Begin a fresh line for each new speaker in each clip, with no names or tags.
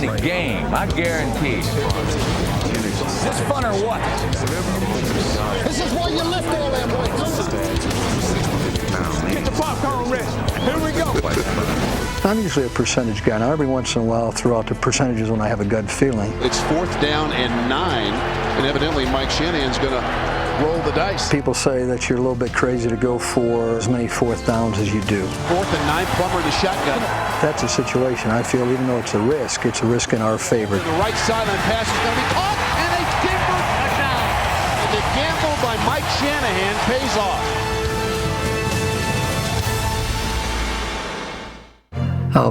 the game, I guarantee.
Is this fun or what? This is why you lift all them weights. Get the popcorn ready. Here we go.
I'm usually a percentage guy. Now, every once in a while, I'll throw out the percentages when I have a gut feeling.
It's 4th down and 9, and evidently Mike Shanahan's going to roll the dice.
People say that you're a little bit crazy to go for as many 4th downs as you do.
4th and 9, Plummer the shotgun.
That's a situation. I feel even though it's a risk in our favor.
The right sideline pass is going to be caught, and a Denver touchdown. And the gamble by Mike Shanahan pays off.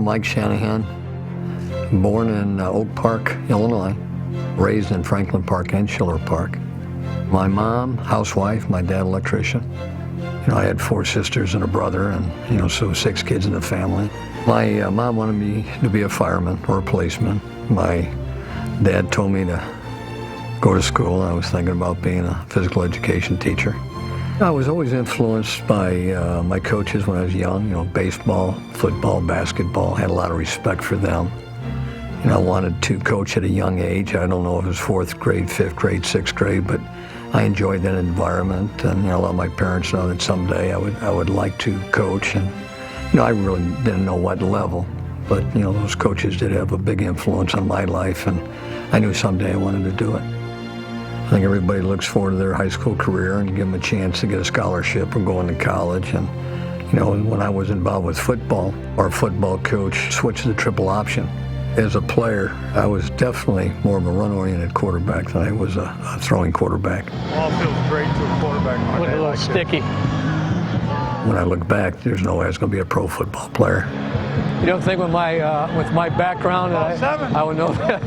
Mike Shanahan, born in Oak Park, Illinois, raised in Franklin Park and Schiller Park. My mom, housewife, my dad, electrician. I had 4 sisters and a brother, and so 6 kids in the family. My mom wanted me to be a fireman or a policeman. My dad told me to go to school. I was thinking about being a physical education teacher. I was always influenced by my coaches when I was young, baseball, football, basketball. I had a lot of respect for them. I wanted to coach at a young age. I don't know if it was 4th grade, 5th grade, 6th grade, but I enjoyed that environment, and I let my parents know that someday I would like to coach. And I really didn't know what level, but those coaches did have a big influence on my life, and I knew someday I wanted to do it. I think everybody looks forward to their high school career and give them a chance to get a scholarship or go into college. And when I was involved with football, our football coach switched to the triple option. As a player, I was definitely more of a run-oriented quarterback than I was a throwing quarterback.
Ball feels great to a quarterback.
A little sticky.
When I look back, there's no way I was going to be a pro football player.
You don't think with my background that I would know that?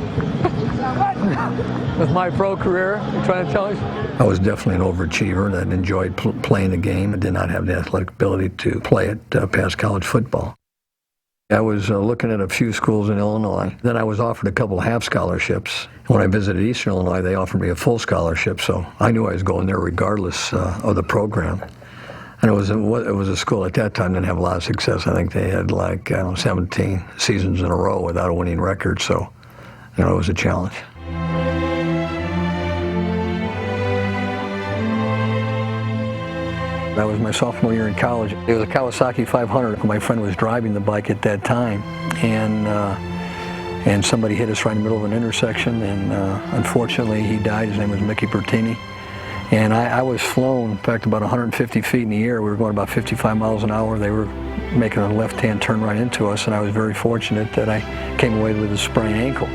With my pro career, you're trying to tell me?
I was definitely an overachiever that enjoyed playing the game and did not have the athletic ability to play it past college football. I was looking at a few schools in Illinois. Then I was offered a couple of half scholarships. When I visited Eastern Illinois, they offered me a full scholarship, so I knew I was going there regardless of the program. And it was a school at that time that didn't have a lot of success. I think they had 17 seasons in a row without a winning record, so it was a challenge. That was my sophomore year in college. It was a Kawasaki 500. My friend was driving the bike at that time, and somebody hit us right in the middle of an intersection, and unfortunately he died. His name was Mickey Bertini. And I was flown, in fact, about 150 feet in the air. We were going about 55 miles an hour. They were making a left-hand turn right into us, and I was very fortunate that I came away with a sprained ankle.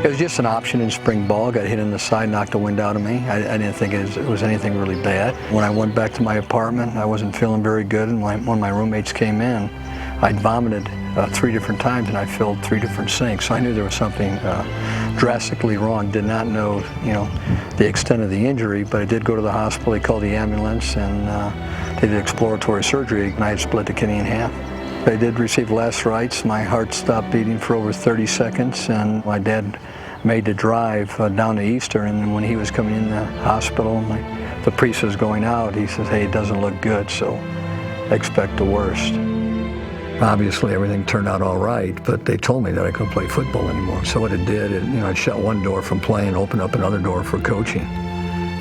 It was just an option in spring ball. Got hit in the side, knocked the wind out of me. I didn't think it was anything really bad. When I went back to my apartment, I wasn't feeling very good, and when my roommates came in, I'd vomited 3 different times, and I filled 3 different sinks. So I knew there was something drastically wrong. Did not know, the extent of the injury, but I did go to the hospital. They called the ambulance, and they did exploratory surgery, and I had split the kidney in half. I did receive lacerates. My heart stopped beating for over 30 seconds, and my dad made the drive down to Easter, and when he was coming in the hospital, the priest was going out, he says, "Hey, it doesn't look good, so expect the worst." Obviously, everything turned out all right, but they told me that I couldn't play football anymore. So what it did, it shut one door from playing, opened up another door for coaching.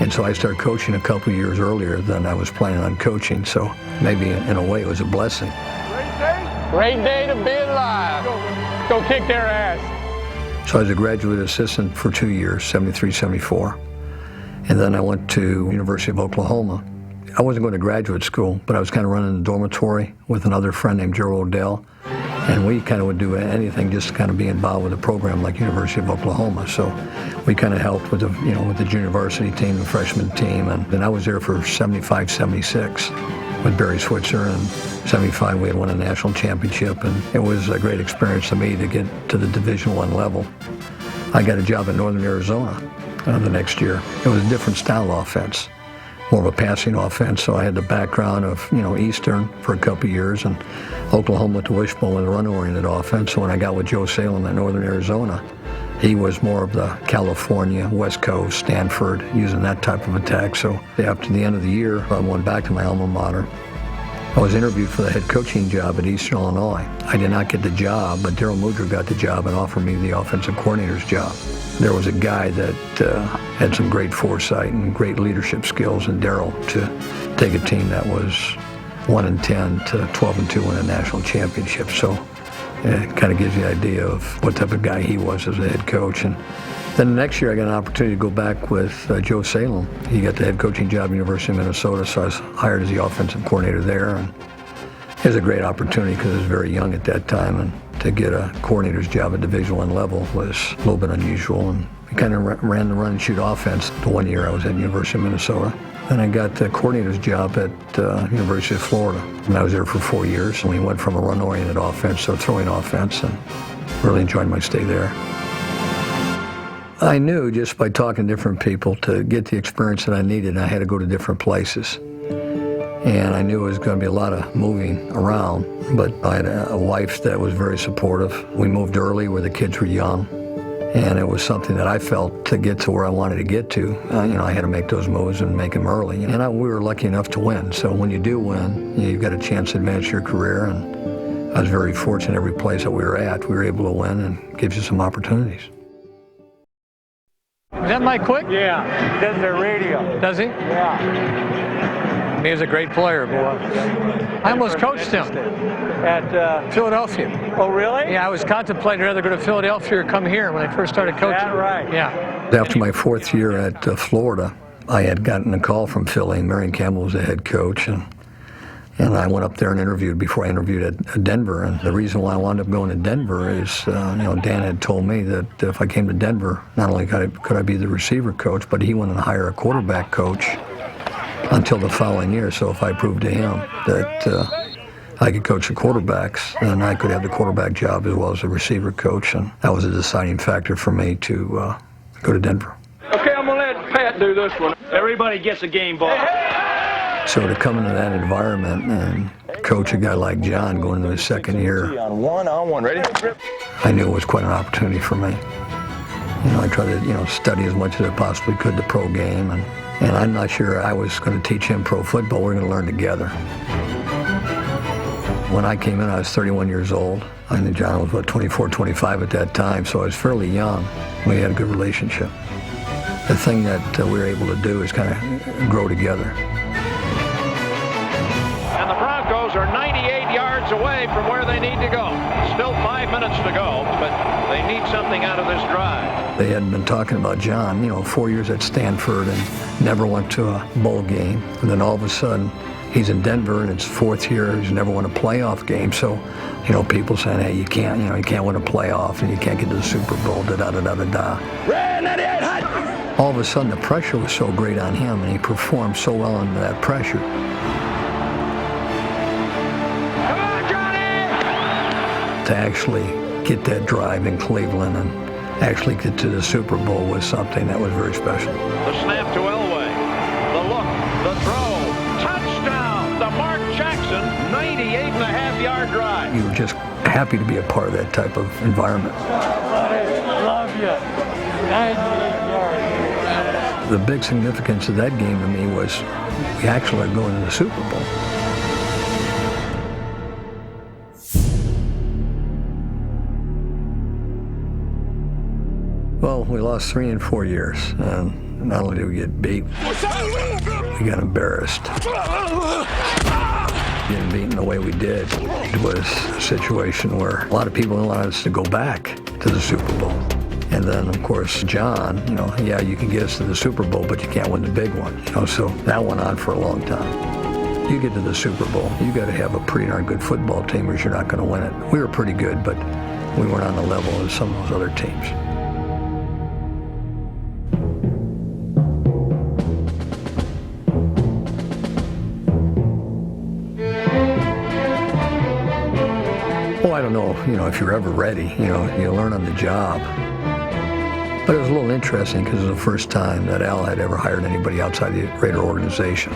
And so I started coaching a couple of years earlier than I was planning on coaching, so maybe in a way it was a blessing.
Great day to be alive. Go kick their ass.
So I was a graduate assistant for 2 years, 73, 74. And then I went to University of Oklahoma. I wasn't going to graduate school, but I was kind of running the dormitory with another friend named Gerald Odell. And we kind of would do anything just to kind of be involved with a program like University of Oklahoma. So we kind of helped with the junior varsity team, the freshman team. And then I was there for 75, 76 with Barry Switzer. And 75, we had won a national championship. And it was a great experience to me to get to the Division I level. I got a job in Northern Arizona the next year. It was a different style offense, more of a passing offense. So I had the background of, Eastern for a couple of years, and Oklahoma with the wishbone with a run-oriented offense. So when I got with Joe Salem at Northern Arizona, he was more of the California, West Coast, Stanford, using that type of attack. So after the end of the year, I went back to my alma mater I was interviewed for the head coaching job at Eastern Illinois. I did not get the job, but Daryl Mudra got the job and offered me the offensive coordinator's job. There was a guy that had some great foresight and great leadership skills in Daryl to take a team that was 1-10 to 12-2 win a national championship. So it kind of gives you an idea of what type of guy he was as a head coach. And then the next year I got an opportunity to go back with Joe Salem. He got the head coaching job at the University of Minnesota, so I was hired as the offensive coordinator there. And it was a great opportunity because I was very young at that time, and to get a coordinator's job at Division I level was a little bit unusual. And we kind of ran the run and shoot offense the 1 year I was at the University of Minnesota. Then I got the coordinator's job at University of Florida, and I was there for 4 years. And we went from a run-oriented offense to a throwing offense, and really enjoyed my stay there. I knew just by talking to different people to get the experience that I needed, I had to go to different places. And I knew it was going to be a lot of moving around, but I had a wife that was very supportive. We moved early where the kids were young, and it was something that I felt to get to where I wanted to get to. I had to make those moves and make them early. And we were lucky enough to win. So when you do win, you've got a chance to advance your career. And I was very fortunate every place that we were at. We were able to win, and gives you some opportunities.
Is that Mike Quick?
Yeah, he does their radio.
Does he?
Yeah.
He was a great player, boy. I almost coached him
At
Philadelphia.
oh, really?
Yeah, I was contemplating whether to go to Philadelphia or come here when I first started coaching.
Is that right?
Yeah.
After my 4th year at Florida, I had gotten a call from Philly. Marion Campbell was the head coach, and I went up there and interviewed before I interviewed at Denver. And the reason why I wound up going to Denver is, Dan had told me that if I came to Denver, not only could I be the receiver coach, but he wanted to hire a quarterback coach until the following year. So if I proved to him that I could coach the quarterbacks, then I could have the quarterback job as well as the receiver coach. And that was a deciding factor for me to go to Denver.
Okay, I'm going to let Pat do this one. Everybody gets a game ball.
So to come into that environment and coach a guy like John going into his 2nd year,
On one, ready?
I knew it was quite an opportunity for me. I tried to, study as much as I possibly could the pro game, and I'm not sure I was going to teach him pro football. We're going to learn together. When I came in, I was 31 years old. I knew John was, 24, 25 at that time, so I was fairly young. We had a good relationship. The thing that we were able to do is kind of grow together.
And the Broncos are 98 yards away from where they need to go. Still 5 minutes to go, but they need something out of this drive.
They had been talking about John, 4 years at Stanford and never went to a bowl game. And then all of a sudden, he's in Denver and it's 4th year. He's never won a playoff game. So, people saying, hey, you can't win a playoff and you can't get to the Super Bowl, da-da-da-da-da-da. All of a sudden, the pressure was so great on him and he performed so well under that pressure. To actually get that drive in Cleveland and actually get to the Super Bowl was something that was very special.
The snap to Elway. The look, the throw. Touchdown to Mark Jackson. 98.5-yard drive.
You were just happy to be a part of that type of environment.
Love you. 98 yards.
The big significance of that game to me was we actually were going to the Super Bowl. Well, we lost 3 in 4 years, and not only did we get beat, we got embarrassed. Getting beaten the way we did was a situation where a lot of people wanted us to go back to the Super Bowl. And then, of course, John, you can get us to the Super Bowl, but you can't win the big one. So that went on for a long time. You get to the Super Bowl, you got to have a pretty darn good football team or you're not going to win it. We were pretty good, but we weren't on the level of some of those other teams. I don't know, if you're ever ready, you learn on the job. But it was a little interesting because it was the first time that Al had ever hired anybody outside the Raider organization.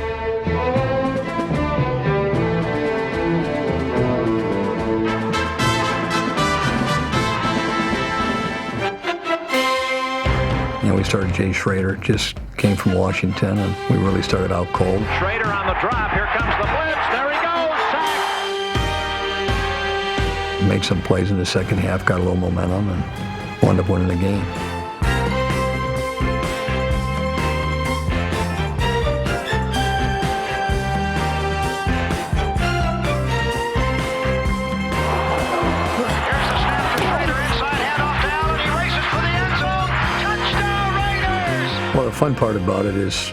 We started Jay Schrader, just came from Washington, and we really started out cold.
Schrader on the drop. Here comes the blitz. There he goes.
made some plays in the second half, got a little momentum, and wound up winning the game. Well, the fun part about it is,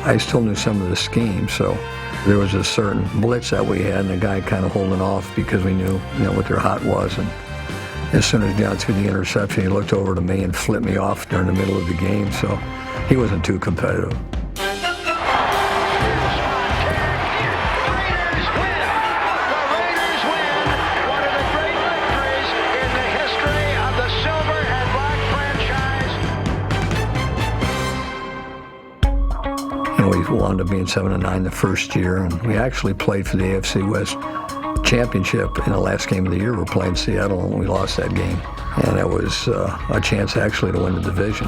I still knew some of the schemes, so there was a certain blitz that we had, and the guy kind of holding off because we knew, what their hot was. And as soon as John threw the interception, he looked over to me and flipped me off during the middle of the game, so he wasn't too competitive. We wound up being 7-9 the first year, and we actually played for the AFC West Championship in the last game of the year. We were playing Seattle, and we lost that game. And that was a chance actually to win the division.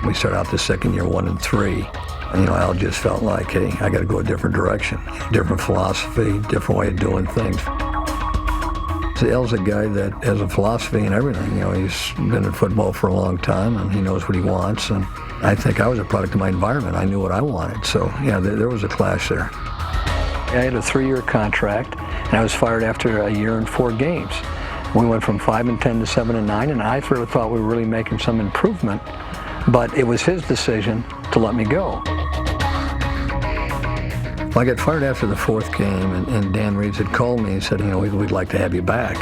We started out the second year 1-3. And, Al just felt like, hey, I got to go a different direction, different philosophy, different way of doing things. So Al's a guy that has a philosophy and everything. He's been in football for a long time, and he knows what he wants. And I think I was a product of my environment. I knew what I wanted. So, yeah, there was a clash there. I had a 3-year contract, and I was fired after a year and 4 games. We went from 5-10 to 7-9, and I really thought we were really making some improvement. But it was his decision to let me go. Well, I got fired after the 4th game, and Dan Reeves had called me and said, we'd like to have you back.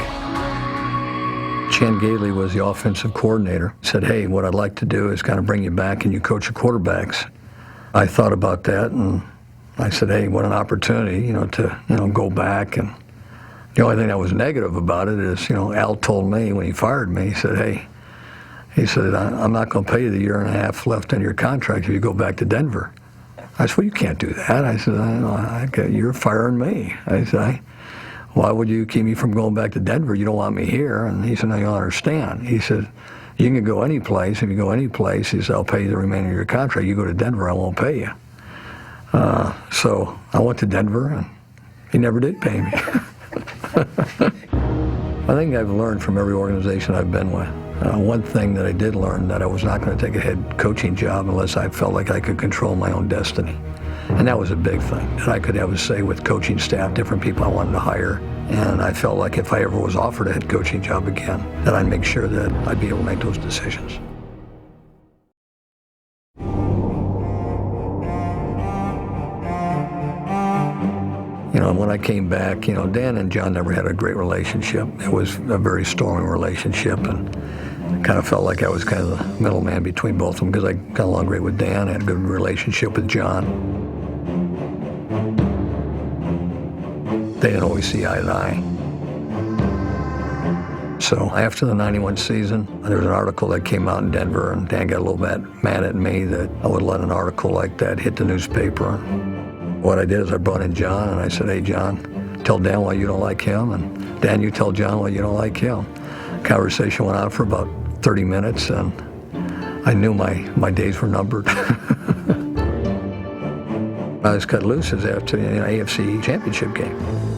Chan Gailey was the offensive coordinator. He said, hey, what I'd like to do is kind of bring you back and you coach the quarterbacks. I thought about that, and I said, hey, what an opportunity, to go back. And the only thing that was negative about it is, Al told me when he fired me, he said, I'm not going to pay you the 1.5 years left on your contract if you go back to Denver. I said, well, you can't do that. I said, you're firing me. I said, why would you keep me from going back to Denver? You don't want me here. And he said, no, you don't understand. He said, you can go any place. If you go any place, he said, I'll pay you the remainder of your contract. You go to Denver, I won't pay you. So I went to Denver, and he never did pay me. I think I've learned from every organization I've been with. One thing that I did learn, that I was not going to take a head coaching job unless I felt like I could control my own destiny. And that was a big thing, that I could have a say with coaching staff, different people I wanted to hire. And I felt like if I ever was offered a head coaching job again, that I'd make sure that I'd be able to make those decisions. When I came back, Dan and John never had a great relationship. It was a very stormy relationship, and I kind of felt like I was kind of the middleman between both of them because I got along great with Dan. I had a good relationship with John. They didn't always see eye to eye. So after the 91 season, there was an article that came out in Denver, and Dan got a little bit mad at me that I would let an article like that hit the newspaper. What I did is I brought in John, and I said, hey, John, tell Dan why you don't like him, and Dan, you tell John why you don't like him. Conversation went on for about 30 minutes, and I knew my days were numbered. I was cut loose after the AFC Championship game,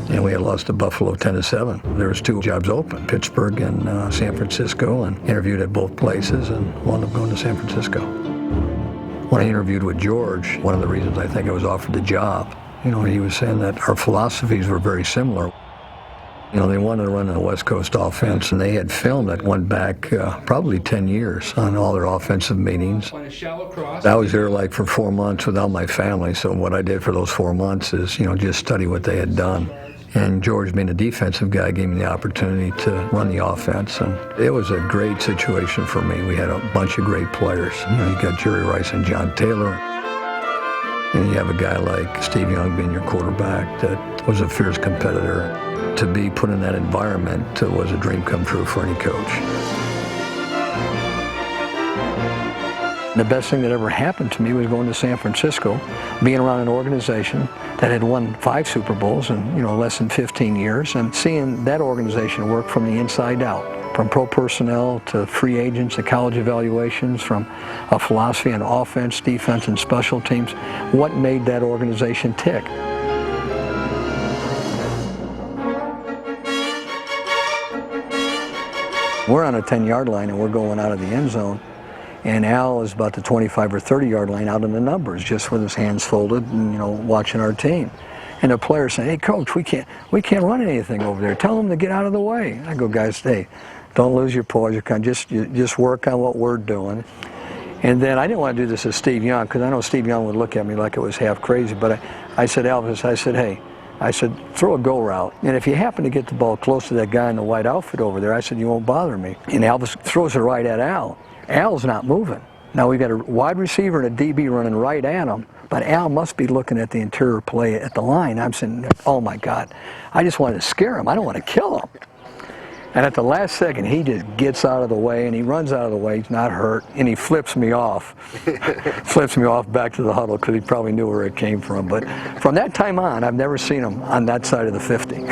and we had lost to Buffalo 10-7. There was 2 jobs open, Pittsburgh and San Francisco, and interviewed at both places and wound up going to San Francisco. When I interviewed with George, one of the reasons I think I was offered the job, he was saying that our philosophies were very similar. They wanted to run a West Coast offense, and they had film that went back probably 10 years on all their offensive meetings. I was there for 4 months without my family, so what I did for those 4 months is, just study what they had done. And George, being a defensive guy, gave me the opportunity to run the offense, and it was a great situation for me. We had a bunch of great players. You got Jerry Rice and John Taylor. And you have a guy like Steve Young being your quarterback that was a fierce competitor. To be put in that environment was a dream come true for any coach. The best thing that ever happened to me was going to San Francisco, being around an organization that had won 5 Super Bowls in less than 15 years, and seeing that organization work from the inside out, from pro personnel to free agents to college evaluations, from a philosophy on offense, defense, and special teams. What made that organization tick? We're on a 10-yard line and we're going out of the end zone. And Al is about the 25 or 30-yard line out in the numbers, just with his hands folded and, watching our team. And the player saying, "Hey, coach, we can't run anything over there. Tell them to get out of the way." I go, "Guys, hey, don't lose your poise. Just work on what we're doing." And then I didn't want to do this as Steve Young, because I know Steve Young would look at me like it was half crazy. But I said, "Elvis," I said, "Hey," I said, "throw a go route. And if you happen to get the ball close to that guy in the white outfit over there," I said, "you won't bother me." And Elvis throws it right at Al. Al's not moving. Now we've got a wide receiver and a DB running right at him, but Al must be looking at the interior play at the line. I'm saying, "Oh my God," I just wanted to scare him. I don't want to kill him. And at the last second, he just gets out of the way, and he runs out of the way. He's not hurt, and he flips me off. Flips me off back to the huddle, because he probably knew where it came from. But from that time on, I've never seen him on that side of the 50.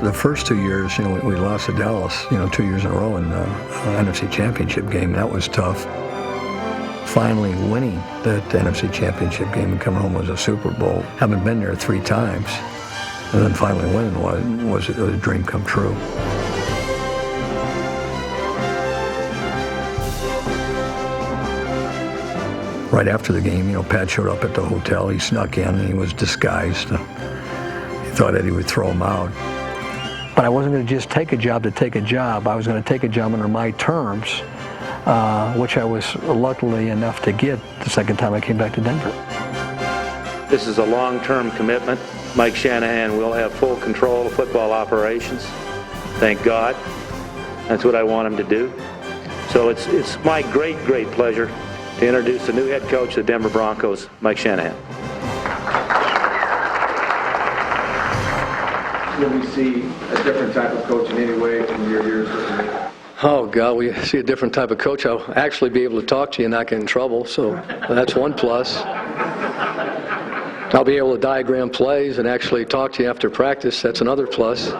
The first 2 years, we lost to Dallas, 2 years in a row in the NFC Championship game. That was tough. Finally winning that NFC Championship game and coming home was a Super Bowl. Having been there 3 times, and then finally winning was a dream come true. Right after the game, Pat showed up at the hotel. He snuck in, and he was disguised. He thought Eddie would throw him out. But I wasn't going to just take a job to take a job. I was going to take a job under my terms, which I was luckily enough to get the second time I came back to Denver.
This is a long-term commitment. Mike Shanahan will have full control of football operations. Thank God. That's what I want him to do. So it's my great pleasure to introduce the new head coach of the Denver Broncos, Mike Shanahan.
Will we see a different type of coach in any way from your years with me?
Oh, God, we see a different type of coach. I'll actually be able to talk to you and not get in trouble, so that's one plus. I'll be able to diagram plays and actually talk to you after practice. That's another plus.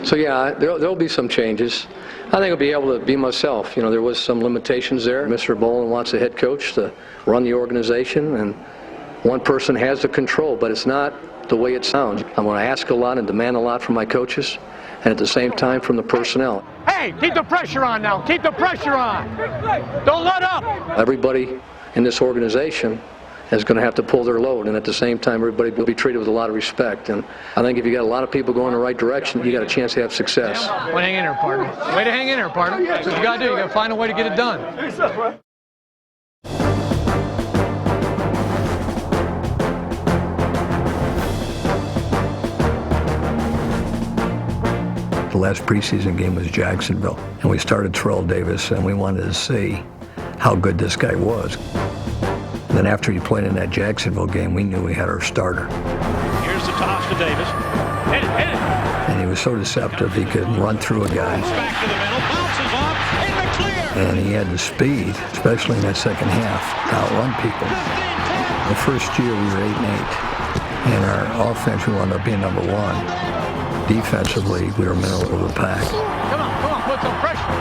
So, yeah, there'll be some changes. I think I'll be able to be myself. There was some limitations there. Mr. Bolin wants a head coach to run the organization, and one person has the control, but it's not the way it sounds. I'm going to ask a lot and demand a lot from my coaches, and at the same time from the personnel.
Hey, keep the pressure on now. Keep the pressure on. Don't let up.
Everybody in this organization is going to have to pull their load, and at the same time, everybody will be treated with a lot of respect. And I think if you got a lot of people going in the right direction, you got a chance to have success.
Way to hang in there, partner. Way to hang in there, partner. That's what you got to do. You got to find a way to get it done.
The last preseason game was Jacksonville, and we started Terrell Davis, and we wanted to see how good this guy was. Then after he played in that Jacksonville game, we knew we had our starter.
Here's the toss to Davis. Hit it, hit it.
And he was so deceptive, he could run through a guy.
Back to the middle, bounces off, in the clear.
And he had the speed, especially in that second half, to outrun people. The first year we were 8-8, and our offense, we wound up being number 1. Defensively, we were middle of the pack.
Come on, put some pressure.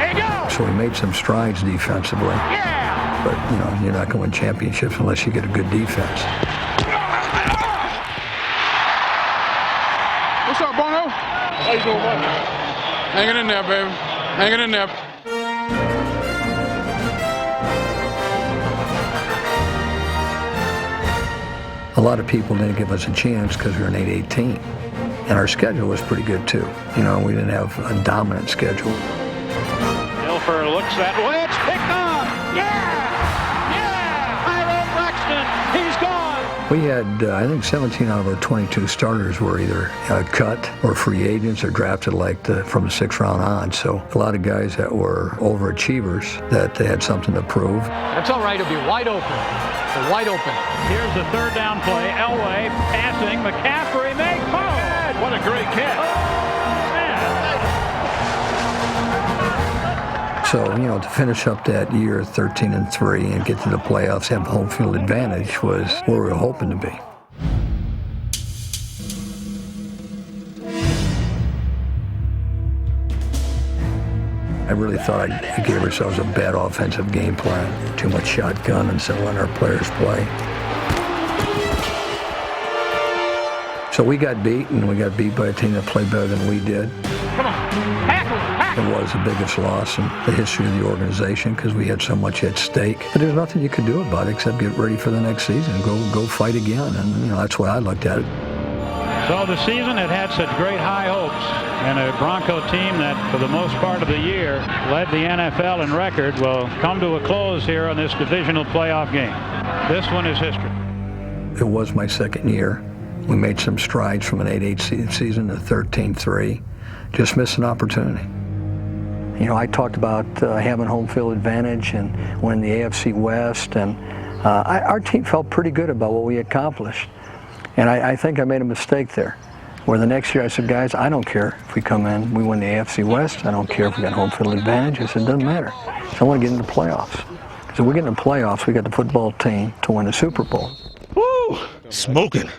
There you go.
So we made some strides defensively.
Yeah.
But, you're not going to win championships unless you get a good defense.
What's up, Bono? How you doing, buddy? Hanging in there, baby. Hanging in there.
A lot of people didn't give us a chance because we were an 8-8 team. And our schedule was pretty good, too. We didn't have a dominant schedule.
Ilfer looks that way. It's picked up. Yeah! Tyrone Braxton. He's gone.
We had, I think, 17 out of our 22 starters were either cut or free agents or drafted from the 6th round on. So a lot of guys that were overachievers, that they had something to prove.
That's all right. It'll be wide open. They're wide open.
Here's the third down play. Elway passing. McCaffrey makes home. What a great catch.
So, to finish up that year 13-3 and get to the playoffs, have home field advantage was where we were hoping to be. I really thought we gave ourselves a bad offensive game plan. Too much shotgun instead of letting our players play. So we got beat, and we got beat by a team that played better than we did.
Come on.
It was the biggest loss in the history of the organization because we had so much at stake. But there's nothing you could do about it except get ready for the next season and go fight again. And that's why I looked at it.
So the season had such great high hopes, and a Bronco team that for the most part of the year led the NFL in record will come to a close here on this divisional playoff game. This one is history.
It was my second year. We made some strides from an 8-8 season to 13-3. Just missed an opportunity. You know, I talked about having home field advantage and winning the AFC West, and our team felt pretty good about what we accomplished. And I think I made a mistake there, where the next year I said, guys, I don't care if we come in, we win the AFC West, I don't care if we got home field advantage. I said, it doesn't matter. So I want to get into the playoffs. So we get into the playoffs, we got the football team to win the Super Bowl.
Woo! Smoking.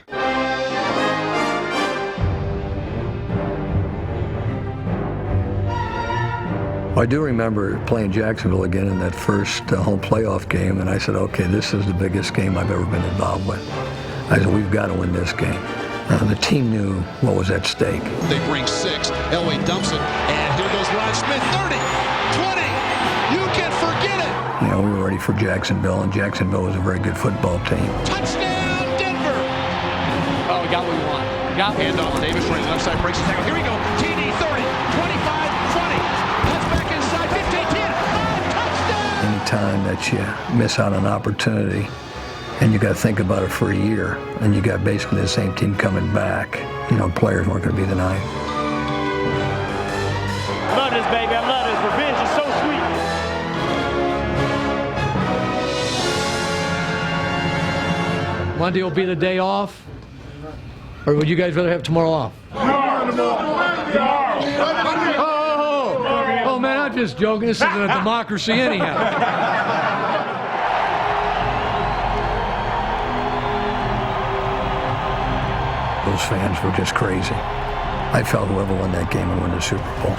I do remember playing Jacksonville again in that first home playoff game, and I said, okay, this is the biggest game I've ever been involved with. I said, we've got to win this game. The team knew what was at stake.
They bring 6. Elway dumps it, and here goes Ron Smith. 30, 20. You can forget it.
You know, we were ready for Jacksonville, and Jacksonville was a very good football team.
Touchdown, Denver.
Oh, we got what we want. We got
hand off. Davis running left side, breaks the tackle. Here we go. TD 30, 25, 20. Cuts back inside, 15, 10. Touchdown.
Anytime that you miss out on an opportunity, and you got to think about it for a year, and you got basically the same team coming back, you know, players weren't going to be denying.
Love this, baby. I love this. Revenge is so sweet.
Monday will be the day off, or would you guys rather have tomorrow off? Oh, man, I'm just joking. This isn't a democracy anyhow.
Those fans were just crazy. I felt whoever won that game would win the Super Bowl.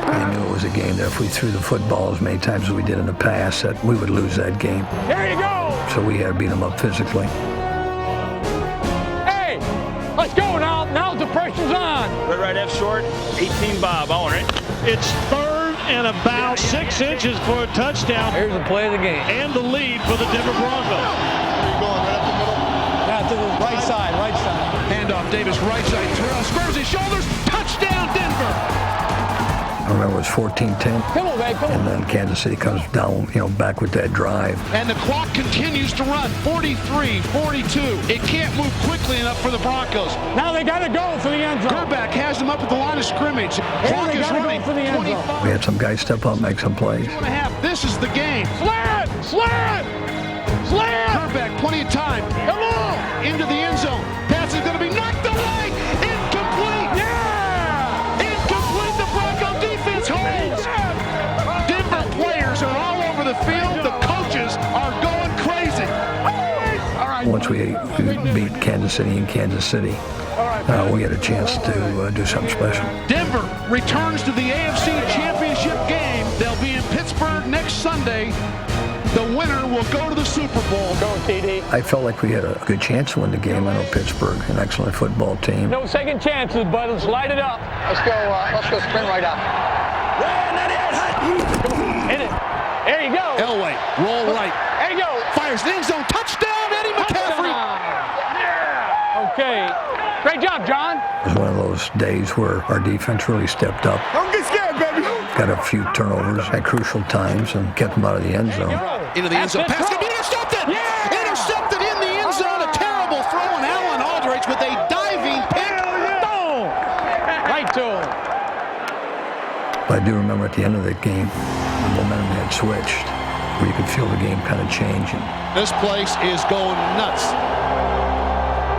I knew it was a game that if we threw the football as many times as we did in the past, that we would lose that game.
There you go.
So we had to beat them up physically.
Hey, let's go now. Now the pressure's on.
Red right F short, 18 Bob on it.
It's 3rd and about 6 inches for a touchdown.
Here's the play of the game.
And the lead for the Denver Broncos.
Now to the right side.
Handoff, Davis, right side throw, squares his shoulders, touchdown, Denver.
I remember it was 14-10.
Come on, babe, come on.
And then Kansas City comes down, you know, back with that drive.
And the clock continues to run, 43, 42. It can't move quickly enough for the Broncos.
Now they got to go for the end zone.
Gerback has them up at the line of scrimmage. Clock is running,
for the end zone.
We had some guys step up, make some plays.
2.5. This is the game.
Slam!
Gerback, plenty of time.
Come on!
Into the end zone. Pass is going to be knocked away. Incomplete.
Yeah!
Incomplete. The Bronco defense holds. Denver players are all over the field. The coaches are going crazy.
All right.
Once we beat Kansas City in Kansas City, we had a chance to do something special.
Denver returns to the AFC Championship game. They'll be in Pittsburgh next Sunday. The winner will go to the Super Bowl.
Go, TD.
I felt like we had a good chance to win the game. I know Pittsburgh, an excellent football team.
No second chances, bud. Let's light it up. Let's go sprint right out. Come on, hit it. There you go.
Elway, roll right.
There you go.
Fires the end zone. Touchdown, Eddie McCaffrey.
Yeah. Okay. Great job, John.
It was one of those days where our defense really stepped up.
Don't get scared, baby.
Got a few turnovers at crucial times and kept them out of the end zone.
Into the end zone. Pass going to be intercepted.
Yeah.
Intercepted in the end zone. A terrible throw, and Alan Aldridge with a diving pick.
Boom. Right to him.
But I do remember at the end of that game, the momentum had switched, where you could feel the game kind of changing.
This place is going nuts.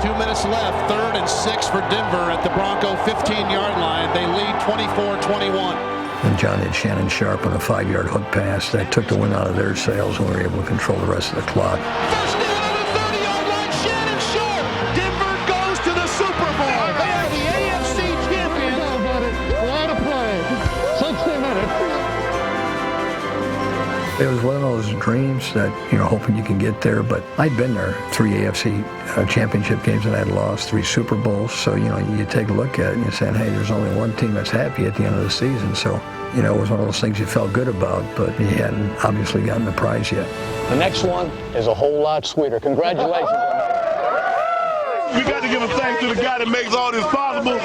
2 minutes left, 3rd and 6 for Denver at the Bronco 15-yard line. They lead 24-21.
And John hit Shannon sharp on a 5-yard hook pass that took the wind out of their sails, and we were able to control the rest of the clock.
First down on the 30-yard line, Shannon sharp. Denver goes to the Super Bowl. They are the AFC champions.
It was one of those dreams that you're hoping you can get there, but I'd been there 3 AFC championship games and I'd lost 3 Super Bowls. So, you take a look at it and you're saying, hey, there's only one team that's happy at the end of the season. So, it was one of those things you felt good about, but you hadn't obviously gotten the prize yet.
The next one is a whole lot sweeter. Congratulations.
We got to give a thanks to the guy that makes all this possible.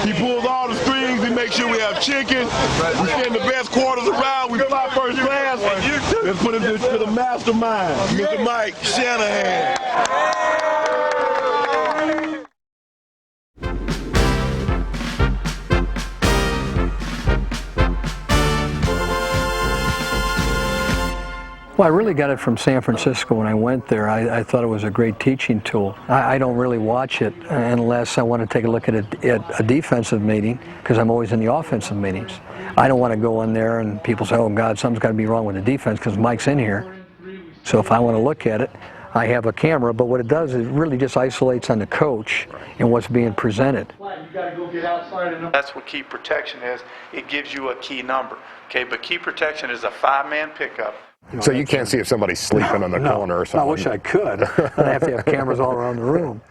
He pulls all the strings. He makes sure we have chicken. We send the best quarters around. We fly first class. Let's put it to the mastermind, Mr. Mike Shanahan.
Well, I really got it from San Francisco when I went there. I thought it was a great teaching tool. I don't really watch it unless I want to take a look at a defensive meeting, because I'm always in the offensive meetings. I don't want to go in there and people say, oh, God, something's got to be wrong with the defense because Mike's in here. So if I want to look at it, I have a camera, but what it does is it really just isolates on the coach and what's being presented.
That's what key protection is. It gives you a key number. Okay, but key protection is a 5-man pickup.
So you can't see if somebody's sleeping on the corner or something?
I wish I could. I'd have to have cameras all around the room.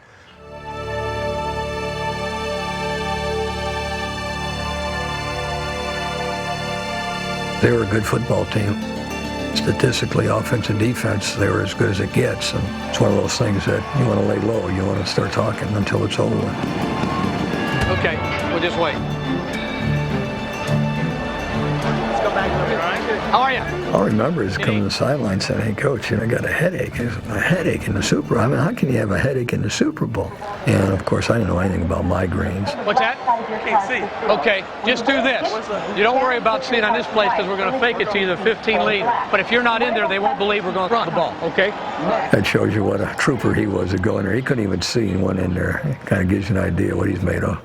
They were a good football team. Statistically, offense and defense, they were as good as it gets. And it's one of those things that you want to lay low. You want to start talking until it's over.
Okay, we'll just wait. Let's go back over here, all right? How are you?
All I remember is coming to the sideline and saying, hey, Coach, I got a headache. A headache in the Super Bowl. I mean, how can you have a headache in the Super Bowl? And, of course, I didn't know anything about migraines.
What's that?
Can't see.
Okay, just do this. You don't worry about seeing on this place because we're going to fake it to you, the 15 lead. But if you're not in there, they won't believe we're going to run the ball, okay?
That shows you what a trooper he was to go in there. He couldn't even see and went in there. It kind of gives you an idea what he's made of.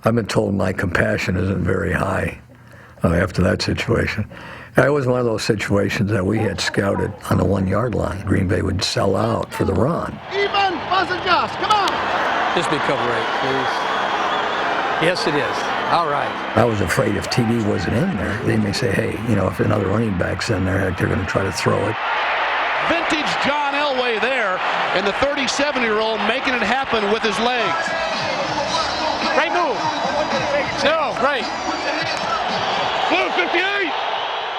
I've been told my compassion isn't very high after that situation. It was one of those situations that we had scouted on the 1-yard line. Green Bay would sell out for the run.
Even, wasn't just, come on!
Just be cover 8, please. Yes, it is. All right.
I was afraid if TD wasn't in there, they may say, hey, if another running back's in there, heck, they're going to try to throw it.
Vintage John Elway there, and the 37-year-old making it happen with his legs.
Great move. No, great.
Blue 58!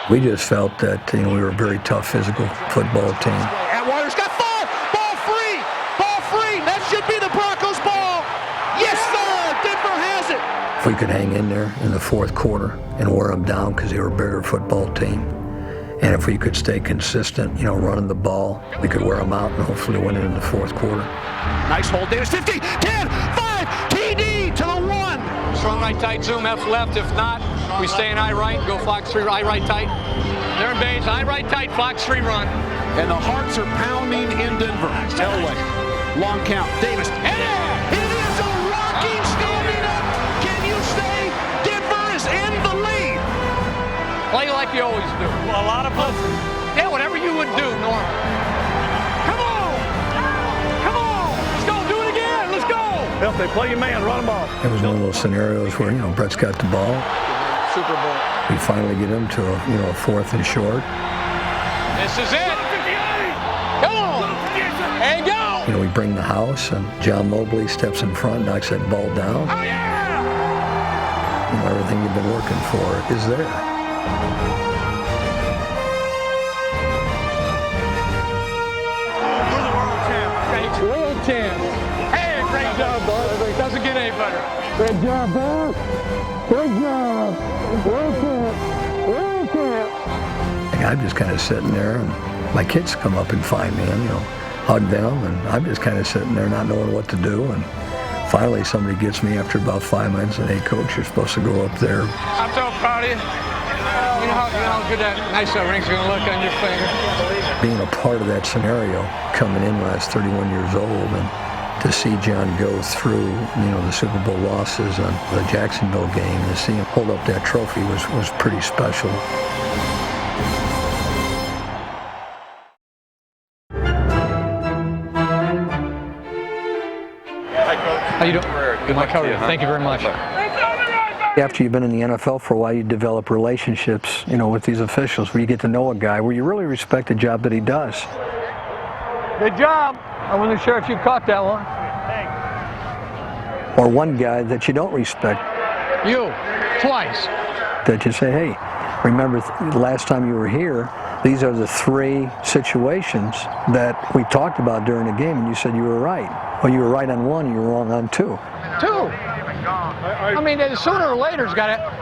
We just felt that we were a very tough physical football team.
Atwater's got ball free, that should be the Broncos ball. Yes, sir, Denver has it.
If we could hang in there in the fourth quarter and wear them down because they were a bigger football team, and if we could stay consistent, running the ball, we could wear them out and hopefully win it in the fourth quarter.
Nice hold, Davis, 50, 10, 5, TD to the 1.
Strong right tight, zoom F left. If not, we stay in I right, go Fox 3, I right tight. They're in beige, I right tight, Fox 3 run.
And the hearts are pounding in Denver. Elway, long count, Davis. And it is a rocking standing up. Can you stay? Denver is in the lead.
Play like you always do.
Well, a lot of us.
Yeah, whatever you would do, Norm. Come on! Come on! Let's go, do it again, let's go!
If they play your man, run them off.
It was one of those scenarios where, Brett's got the ball.
Super Bowl.
We finally get him to a fourth and short.
This is it. Come on. And go.
We bring the house, and John Mobley steps in front, knocks that ball down.
Oh, yeah.
Everything you've been working for is there.
World champ. Hey, great job, bud. Doesn't get any better.
Good job, boss. Good job. World champ. World champ. I'm just kind of sitting there, and my kids come up and find me and, hug them, and I'm just kind of sitting there not knowing what to do. And finally, somebody gets me after about 5 minutes, and, hey, Coach, you're supposed to go up there.
I'm so proud of you. You know how good that nice ring's going to look on your finger.
Being a part of that scenario, coming in when I was 31 years old, and to see John go through, the Super Bowl losses and the Jacksonville game, and to see him hold up that trophy was pretty special.
How you doing? Good, Mike. How are you? Thank you very much.
After you've been in the NFL for a while, you develop relationships, with these officials where you get to know a guy, where you really respect the job that he does.
Good job. I wasn't sure if you caught that one.
Or one guy that you don't respect.
You, twice.
That you say, hey, remember the last time you were here, these are the 3 situations that we talked about during the game, and you said you were right. Well, you were right on 1, you were wrong on 2.
2. I mean, sooner or later,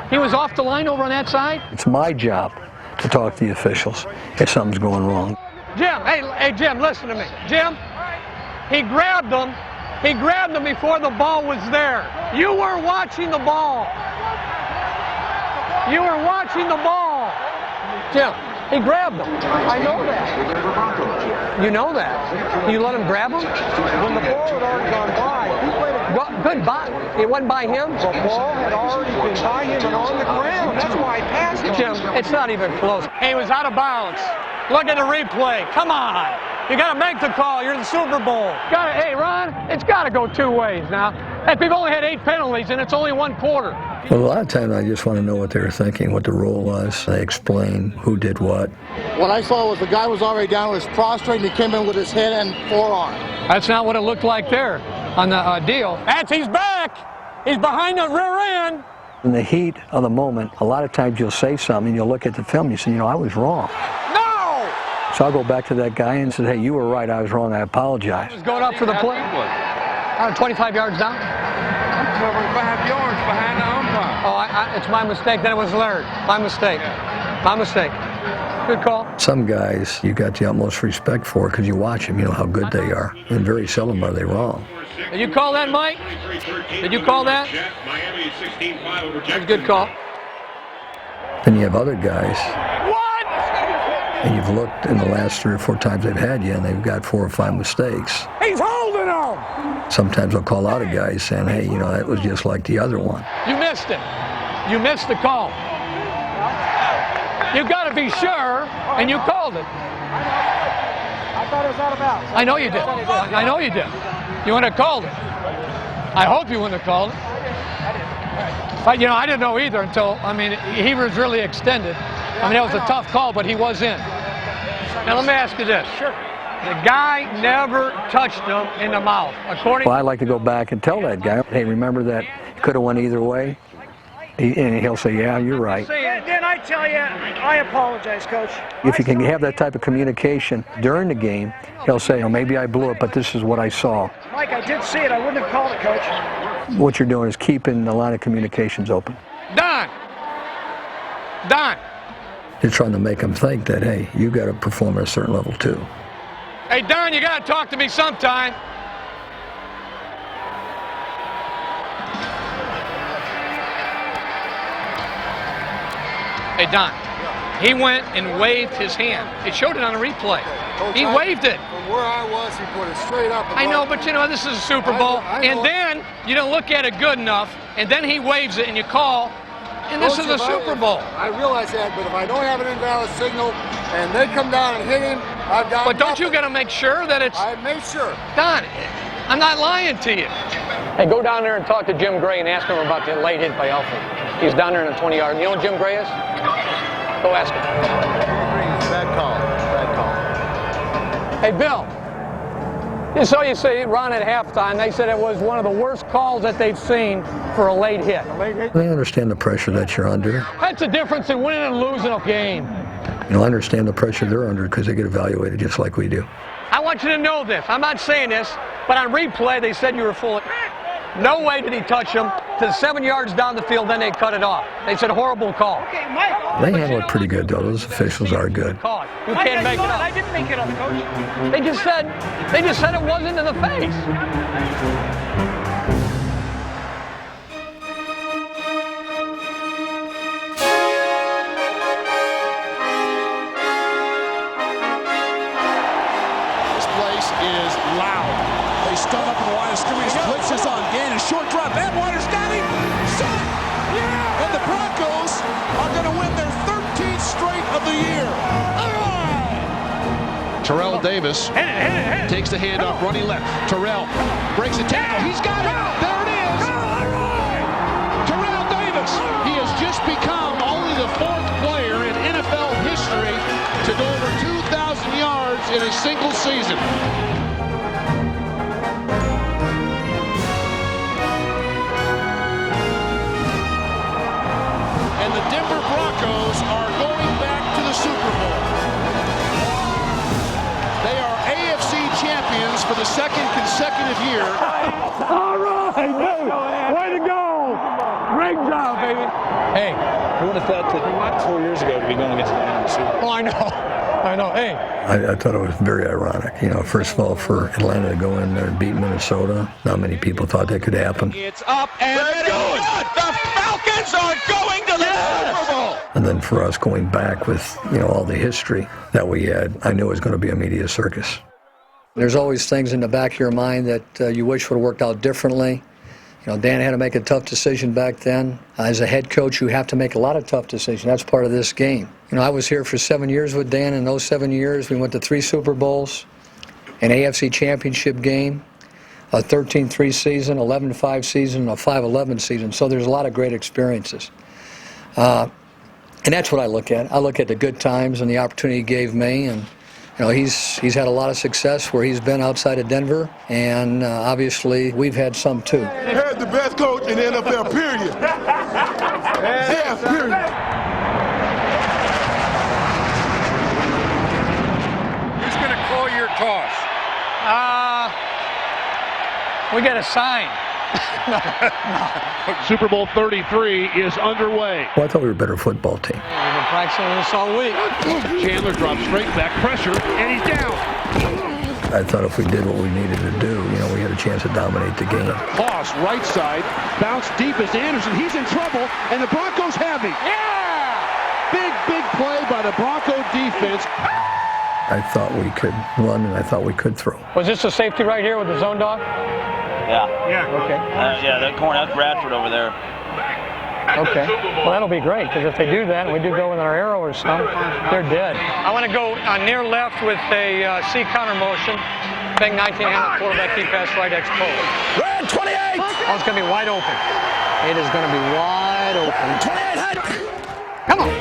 he was off the line over on that side.
It's my job to talk to the officials if something's going wrong.
Jim, hey, Jim, listen to me. Jim, he grabbed them. He grabbed them before the ball was there. You were watching the ball. You were watching the ball. Jim, he grabbed them. I know that. You know that. You let him grab them?
When the ball had already gone by, he played a
good by. It wasn't by him?
The ball had already been by him and on the ground. That's why he passed him.
Jim, it's not even close. He was out of bounds. Look at the replay. Come on. You got to make the call. You're in the Super Bowl. Hey, Ron, it's got to go 2 ways now. Heck, we've only had 8 penalties, and it's only 1 quarter.
Well, a lot of times I just want to know what they were thinking, what the rule was. They explain who did what.
What I saw was the guy was already down, was prostrate, and he came in with his head and forearm.
That's not what it looked like there on the deal. He's back. He's behind the rear end.
In the heat of the moment, a lot of times you'll say something, and you'll look at the film, and you say, I was wrong.
No!
So I'll go back to that guy and say, hey, you were right, I was wrong, I apologize.
He was going up for the play. 25 yards down.
I'm covering 5 yards behind the umpire.
Oh, it's my mistake. Then it was Laird. My mistake. My mistake. Good call.
Some guys you got the utmost respect for because you watch them, you know how good they are. And very seldom are they wrong.
Did you call that, Mike? Did you call that? That's a good call.
Then you have other guys.
What?
And you've looked in the last 3 or 4 times they've had you, and they've got 4 or 5 mistakes.
He's holding him!
Sometimes I'll call out a guy saying, hey, that was just like the other one.
You missed it. You missed the call. You got to be sure, and you called it.
I thought it was out of bounds.
I know you did. I know you did. You wouldn't have called it. I hope you wouldn't have called it. But, I didn't know either until, he was really extended. That was a tough call, but he was in. Now, let me ask you this. Sure. The guy never touched him in the mouth.
Well, I'd like to go back and tell that guy, hey, remember that it could have went either way? And he'll say, yeah, you're right.
Then I tell you, I apologize, Coach.
If you can have that type of communication during the game, he'll say, maybe I blew it, but this is what I saw.
Mike, I did see it. I wouldn't have called it, Coach.
What you're doing is keeping a line of communications open.
Don!
You're trying to make them think that, hey, you got to perform at a certain level, too.
Hey, Don, you got to talk to me sometime. Hey, Don, he went and waved his hand. It showed it on a replay. He waved it.
From where I was, he put it straight up.
I know, but this is a Super Bowl. And then you don't look at it good enough, and then he waves it and you call, and this is a Super Bowl.
I realize that, but if I don't have an invalid signal and they come down and hit him, I've got
But don't you got to make sure that it's...
I made sure.
Don, I'm not lying to you. Hey, go down there and talk to Jim Gray and ask him about the late hit by Alfred. He's down there in the 20-yard. You know what Jim Gray is? Go ask him.
Bad call.
Hey, Bill. Just so you see, Ron, at halftime, they said it was one of the worst calls that they've seen for a late hit.
They understand the pressure that you're under.
That's the difference in winning and losing a game.
I understand the pressure they're under because they get evaluated just like we do.
I want you to know this. I'm not saying this, but on replay, they said you were full of... No way did he touch him to 7 yards down the field, then they cut it off. They said horrible call.
Okay, Mike.
They handle it pretty good, though. Those officials are good.
You can't make it up.
I didn't make it up, Coach.
They just said it wasn't in the face.
This place is loud. They start up in the line of scrimmage. Blitzes on Gannon. Short drop. Atwater's got him. Shot. Yeah. And the Broncos are going to win their 13th straight of the year. Terrell Davis takes the handoff, running left. Terrell breaks the tackle. He's got it. There it is. Terrell Davis. season. And the Denver Broncos are going back to the Super Bowl. They are AFC champions for the second consecutive year.
All right, dude. Way to go. Great job, baby. Hey.
Who would have thought 4 years ago to be going against the Super Bowl?
Oh, I know. Hey.
I thought it was very ironic. You know, first of all, for Atlanta to go in there and beat Minnesota, not many people thought that could happen.
It's up and it's good. The Falcons are going to the Super Bowl.
And then for us going back with, you know, all the history that we had, I knew it was going to be a media circus. There's always things in the back of your mind that you wish would have worked out differently. You know, Dan had to make a tough decision back then. As a head coach, you have to make a lot of tough decisions. That's part of this game. You know, I was here for 7 years with Dan. In those 7 years, we went to 3 Super Bowls, an AFC championship game, a 13-3 season, 11-5 season, and a 5-11 season. So there's a lot of great experiences. And that's what I look at. I look at the good times and the opportunity he gave me. And you know, he's had a lot of success where he's been outside of Denver, and obviously we've had some too.
Here's the best coach in the NFL, period. Yes, period.
Who's going to call your toss?
We got a sign.
Super Bowl 33 is underway.
Well, I thought we were a better football team.
We've been practicing this all week.
Chandler drops straight back, pressure, and he's down.
I thought if we did what we needed to do, you know, we had a chance to dominate the game.
Toss, right side, bounce deep as Anderson. He's in trouble, and the Broncos have him.
Yeah!
Big play by the Bronco defense.
I thought we could run, and I thought we could throw.
Was this the safety right here with the zone dog?
Yeah.
Okay.
Yeah, that corner, that's Bradford over there.
Okay. Well, that'll be great, because if they do that, and we do go with our arrow or something, they're dead. I want to go near left with a C counter motion. Big 19-handed quarterback, deep pass right exposed.
Red 28.
Oh, it's going to be wide open. It is going to be wide open.
28.
Come on.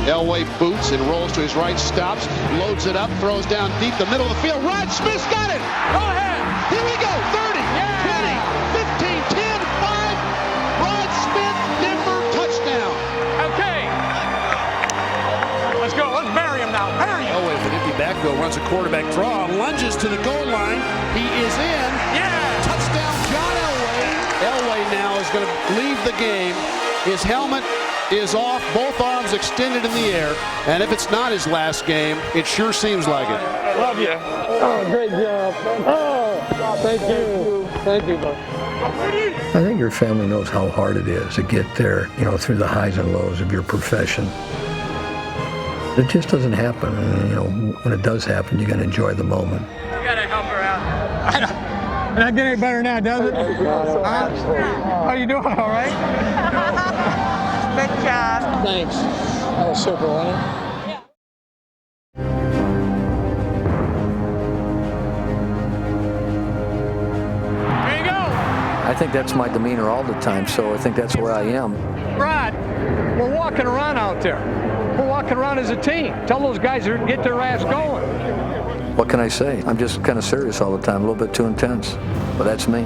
Elway boots and rolls to his right, stops, loads it up, throws down deep the middle of the field. Rod Smith's got it. Go ahead. Here we go. 30, 20, 15, 10, 5. Rod Smith, Denver, touchdown.
Okay. Let's go. Let's bury him now. Bury him.
Elway with an empty backfield, runs a quarterback draw, lunges to the goal line. He is in.
Yeah.
Touchdown, John Elway. Elway now is going to leave the game. His helmet is off, both arms extended in the air, and if it's not his last game, it sure seems like it.
Love you. Oh, great job. Oh, thank you. Thank you, bud.
I think your family knows how hard it is to get there, you know, through the highs and lows of your profession. It just doesn't happen. And, you know, when it does happen, you got to enjoy the moment.
You got to help her out. Not getting any better now, does it? How you doing? All right?
Good job.
Thanks. That was super, wasn't it? There you go.
I think that's my demeanor all the time, so I think that's where I am.
Rod, we're walking around out there. We're walking around as a team. Tell those guys to get their ass going.
What can I say? I'm just kind of serious all the time, a little bit too intense, but that's me.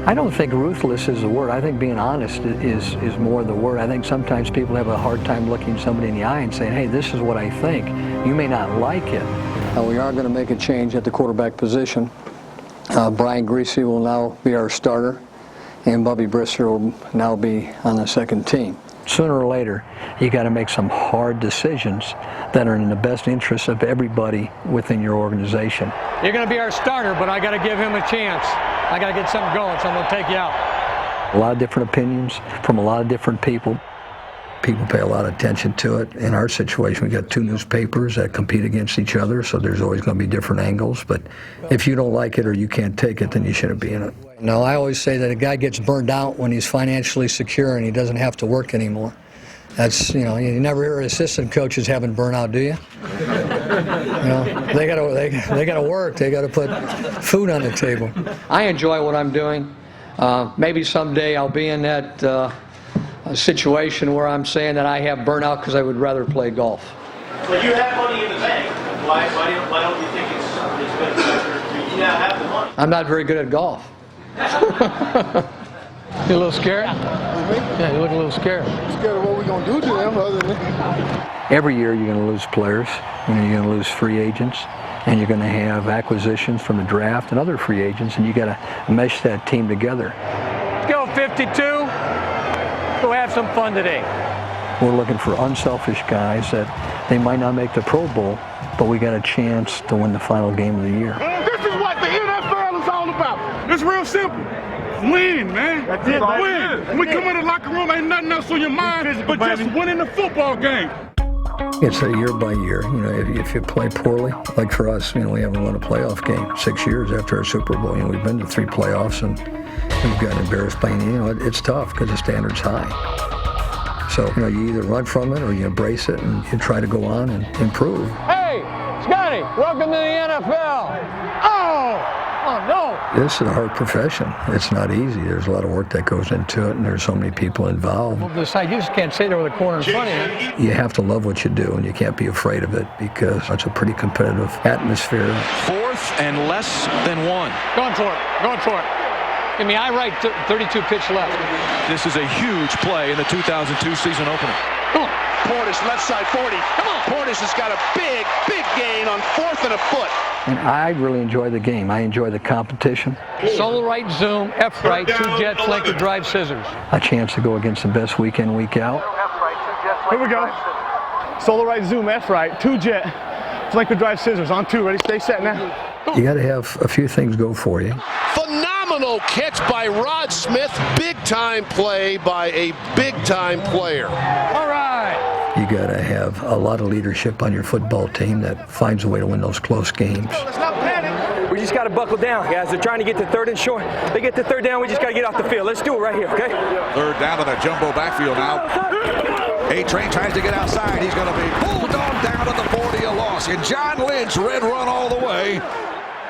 I don't think ruthless is the word. I think being honest is more the word. I think sometimes people have a hard time looking somebody in the eye and saying, hey, this is what I think. You may not like it. We are going to make a change at the quarterback position. Brian Greasy will now be our starter, and Bubby Brister will now be on the second team. Sooner or later, you got to make some hard decisions that are in the best interest of everybody within your organization.
You're going to be our starter, but I got to give him a chance. I got to get something going, so I'm going to take you out.
A lot of different opinions from a lot of different people. People pay a lot of attention to it. In our situation, we got 2 newspapers that compete against each other, so there's always going to be different angles. But if you don't like it or you can't take it, then you shouldn't be in it. No, I always say that a guy gets burned out when he's financially secure and he doesn't have to work anymore. That's, you know, you never hear assistant coaches having burnout, do you? You know, they gotta work. They gotta put food on the table. I enjoy what I'm doing. Maybe someday I'll be in that situation where I'm saying that I have burnout because I would rather play golf.
Well, you have money in the bank. Why don't you think it's
I'm not very good at golf.
You a little scared? Yeah, you look a little scared.
Scared of what we're going to do to them other than...
Every year you're going to lose players, you're going to lose free agents, and you're going to have acquisitions from the draft and other free agents, and you got to mesh that team together.
Let's go 52. Go have some fun today.
We're looking for unselfish guys that they might not make the Pro Bowl, but we got a chance to win the final game of the year.
This is what the NFL is all about. It's real simple. Win, man. That's it. Win. When we come in the locker room, ain't nothing else on your mind but just winning the football game.
It's a year by year. If you play poorly, like for us, we haven't won a playoff game 6 years after our Super Bowl. We've been to 3 playoffs and we've gotten embarrassed by it's tough because the standard's high. So, you either run from it or you embrace it and you try to go on and improve.
Hey, Scotty, welcome to the NFL. Oh, no.
This is a hard profession. It's not easy. There's a lot of work that goes into it, and there's so many people involved.
Well, you just can't sit there with a corner in front of you.
You have to love what you do, and you can't be afraid of it because it's a pretty competitive atmosphere.
4th and less than 1.
Going for it. Give me eye right, 32 pitch left.
This is a huge play in the 2002 season opener.
Come on.
Portis, left side 40. Come on. Portis has got a big gain on 4th and a foot.
And I really enjoy the game. I enjoy the competition.
Solo right, zoom, F right, 2 jet, flanker drive, scissors.
A chance to go against the best week in, week out.
Here we go. Solo right, zoom, F right, 2 jet, flanker drive, scissors. On 2, ready, stay set now.
You got to have a few things go for you.
Phenomenal catch by Rod Smith. Big-time play by a big-time player.
All right.
You got to have a lot of leadership on your football team that finds a way to win those close games.
Let's not panic.
We just got to buckle down, guys. They're trying to get to 3rd and short. They get to 3rd down, we just got to get off the field. Let's do it right here, okay?
3rd down in a jumbo backfield now. A-Train tries to get outside. He's going to be pulled on down at the 40, a loss. And John Lynch, red run all the way.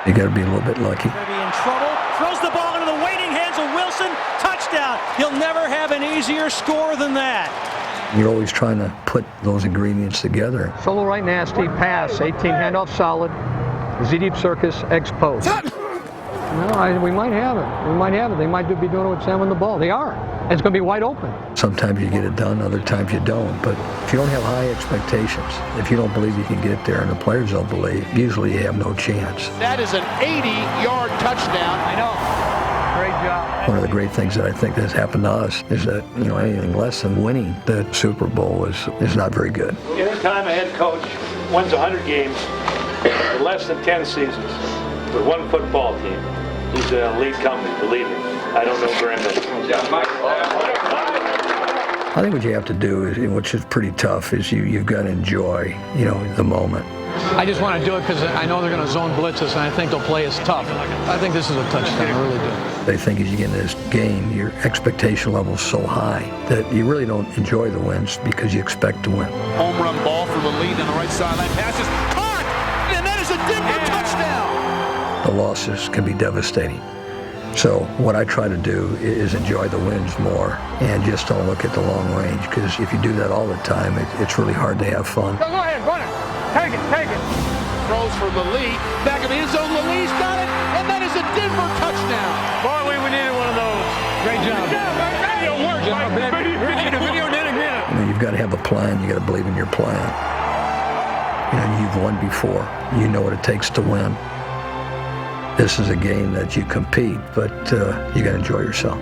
You got to be a little bit lucky.
Going to be in trouble. Throws the ball into the waiting hands of Wilson. Touchdown. He'll never have an easier score than that.
You're always trying to put those ingredients together.
Solo right, nasty, pass, 18 handoff solid, Z-deep circus, X post. No, we might have it. They might be doing it with Sam on the ball. They are. And it's going to be wide open.
Sometimes you get it done, other times you don't. But if you don't have high expectations, if you don't believe you can get there and the players don't believe, usually you have no chance.
That is an 80-yard touchdown.
I know. Great job.
One of the great things that I think has happened to us is that, anything less than winning the Super Bowl is not very good.
Anytime a head coach wins 100 games in less than 10 seasons with one football team, he's an elite company, believe me. I don't know very many.
I think what you have to do, is, which is pretty tough, is you've got to enjoy, the moment.
I just want to do it because I know they're going to zone blitz us, and I think they'll play us tough. I think this is a touchdown. I really do.
They think as you get into this game, your expectation level is so high that you really don't enjoy the wins because you expect to win.
Home run ball for the lead on the right sideline. Pass is caught, and that is a Denver touchdown.
The losses can be devastating. So what I try to do is enjoy the wins more and just don't look at the long range, because if you do that all the time, it's really hard to have fun.
Go ahead, run it. Take it.
Throws for Lilly. Back of the end zone, Lilly's got it, and that is a Denver touchdown.
Boy, we needed one of those. Great job.
Video works.
Video did again.
You've got to have a plan. You got to believe in your plan. You've won before. You know what it takes to win. This is a game that you compete, but you got to enjoy yourself.